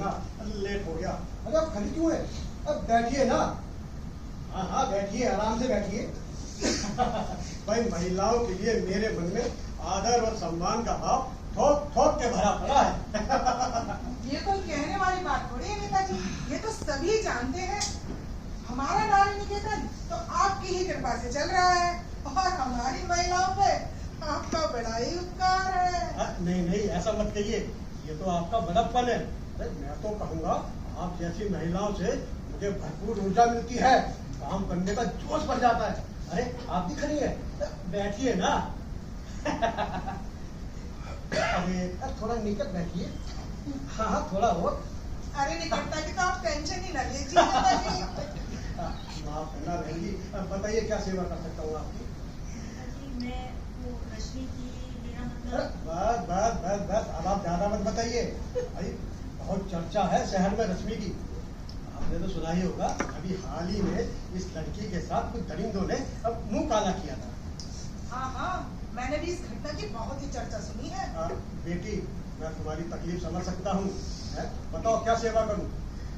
करना, लेट हो गया। अरे अब खड़ी क्यों है? अब बैठिए ना। हाँ हाँ बैठिए, आराम से बैठिए। भाई महिलाओं के लिए मेरे मन में आदर और सम्मान का भाव ठोक ठोक के भरा पड़ा है। ये कोई कहने वाली बात थोड़ी है नेताजी, ये तो सभी जानते हैं। हमारा नारी निकेतन तो आपकी ही कृपा से चल रहा है और हमारी महिलाओं पे आपका बड़ा ही उपकार है। नहीं नहीं ऐसा मत कहिए, ये तो आपका बड़प्पन है। अरे मैं तो कहूँगा आप जैसी महिलाओं से मुझे भरपूर ऊर्जा मिलती है, काम करने का जोश बढ़ जाता है। अरे आप भी खड़ी है, बैठिए ना। अरे थोड़ा निकट बैठिए। हाँ हाँ थोड़ा और। अरे निकटता की तो आप टेंशन ही न लीजिए नेताजी। माफ करना बहन जी, बताइए क्या सेवा कर सकता हूँ आपकी? मैं वो रश्मि की मेरा मतलब। बस बस बस बस अब आप ज्यादा मत बताइए। भाई बहुत चर्चा है शहर में रश्मि की। आपने तो सुना ही होगा, अभी हाल ही में इस लड़की के साथ कुछ दरिंदों ने अब मुंह काला किया था। हाँ हाँ मैंने भी इस घटना की बहुत ही चर्चा सुनी है। बेटी मैं तुम्हारी तकलीफ समझ सकता हूँ, बताओ क्या सेवा करूँ?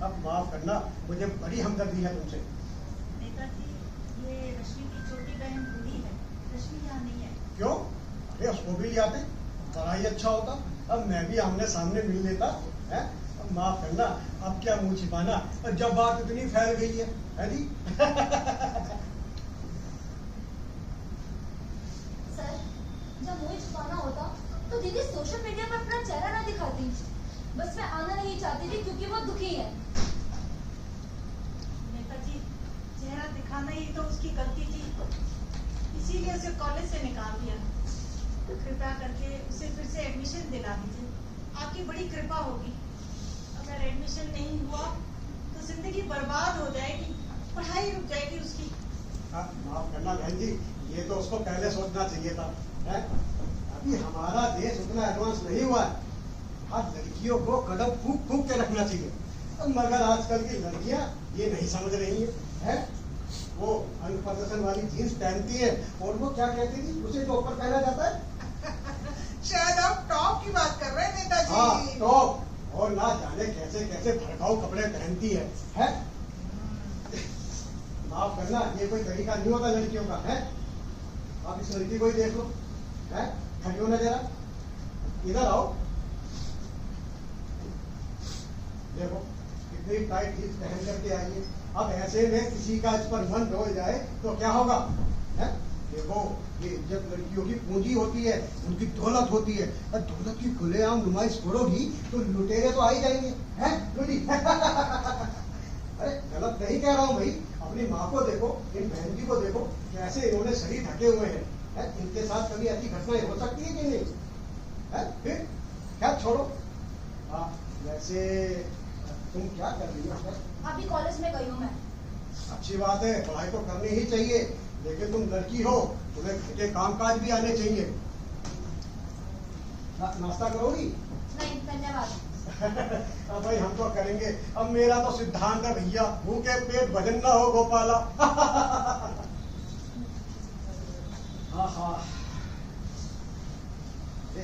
अब माफ करना, मुझे बड़ी हमदर्दी है तुमसे। नेताजी ये रश्मि की छोटी बहन बूढ़ी है, रश्मि यहाँ नहीं है। क्यों? अरे उसको भी ले आते, बड़ा ही अच्छा होता। अब मैं भी आमने सामने मिल लेता है। अब माफ करना, अब क्या मुंह छिपाना जब बात इतनी फैल गई है जी? सर जब मुंह छुपाना होता तो दीदी सोशल मीडिया पर अपना चेहरा ना दिखाती। बस मैं आना नहीं चाहती थी क्योंकि वो दुखी है। नेताजी चेहरा दिखाना ही तो उसकी गलती थी, इसीलिए उसे कॉलेज से निकाल दिया। तो कृपया करके उसे फिर से एडमिशन दिला दीजिए, आपकी बड़ी कृपा होगी। अगर एडमिशन नहीं हुआ तो जिंदगी बर्बाद हो जाएगी, पढ़ाई रुक जाएगी उसकी। माफ करना बहन जी, ये तो उसको पहले सोचना चाहिए था, है? अभी हमारा देश उतना एडवांस नहीं हुआ है। आज लड़कियों को कदम फूंक फूंक के रखना चाहिए, मगर आजकल की लड़कियां ये नहीं समझ रही है? वो अंग प्रदर्शन वाली जीन्स पहनती है और वो क्या कहती थी, उसे जो ऊपर पहना जाता है। शायद आप टॉप की बात कर रहे हैं नेताजी। हाँ टॉप, और ना जाने कैसे कैसे भड़काऊ कपड़े पहनती है? माफ करना, ये कोई तरीका नहीं होता लड़कियों का, है? आप इस लड़की को ही देख लो, है? खड़ी हो ना जरा, इधर आओ। देखो कितनी टाइट जींस पहन करके आई है। अब ऐसे में किसी का इस पर मन डोल जाए तो क्या होगा, है? देखो ये इज्जत लड़कियों की पूंजी होती है, उनकी दौलत होती है। और दौलत की खुलेआम नुमाइश करोगी तो लुटेरे तो आ ही जाएंगे, हैं? अरे गलत नहीं कह रहा हूँ भाई, अपनी माँ को देखो, इन बहन जी को देखो, कैसे इन्होंने शरीर ढके हुए हैं, है? इनके साथ कभी ऐसी घटनाएं हो सकती है कि नहीं, है? फिर क्या छोड़ो। वैसे तुम क्या कर रही हो? अभी कॉलेज में गई हूँ मैं। अच्छी बात है, पढ़ाई तो करनी ही चाहिए, लेकिन तुम लड़की हो, तुम्हें घर के कामकाज भी आने चाहिए। नाश्ता करोगी? नहीं धन्यवाद। अब भाई हम तो करेंगे, अब मेरा तो सिद्धांत है भैया, भूखे पेट भजन ना हो गोपाला। हाँ हाँ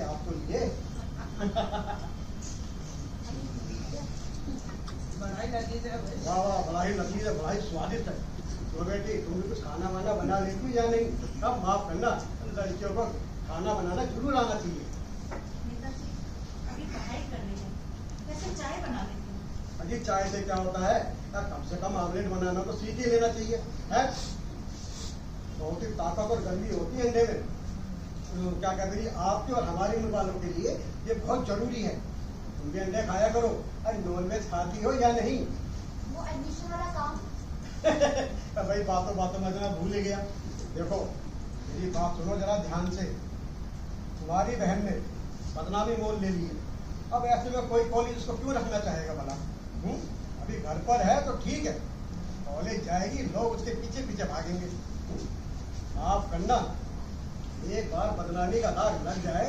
आप तो ये बड़ा ही लजीज है। वाह वाह, बड़ा ही लजीज है, बड़ा ही स्वादिष्ट है। तो बेटी तुम भी कुछ खाना वाना बना लेती या नहीं? अब माफ करना, लड़कियों को खाना बनाना जरूर आना चाहिए। नेताजी अभी पढ़ाई कर रही है, वैसे चाय बना लेती हूँ। अजी चाय से क्या होता है, कम से कम ऑमलेट बनाना तो सीख ही लेना चाहिए, है? बहुत ही ताकत और गर्मी होती है अंडे में। क्या कहते हैं, आपके और हमारी उम्र वालों के लिए ये बहुत जरूरी है। तुम भी अंडे खाया करो। अरे नॉनवेज खाती हो या नहीं? वो एडमिशन वाला काम। भाई बातों बातों में जरा भूल ही गया। देखो मेरी बात सुनो जरा ध्यान से, तुम्हारी बहन ने बदनामी मोल ले ली है। अब ऐसे में कोई कॉलेज उसको क्यों रखना चाहेगा भला? अभी घर पर है तो ठीक है, कॉलेज जाएगी लोग उसके पीछे पीछे भागेंगे। माफ करना, एक बार बदनामी का दाग लग जाए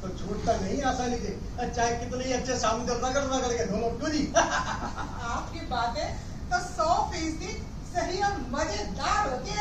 तो छूटता नहीं आसानी से, चाहे कितने अच्छे सामने रगड़ के दोनों क्यों जी। आपकी बातें तो 100% सही और मजेदार होती है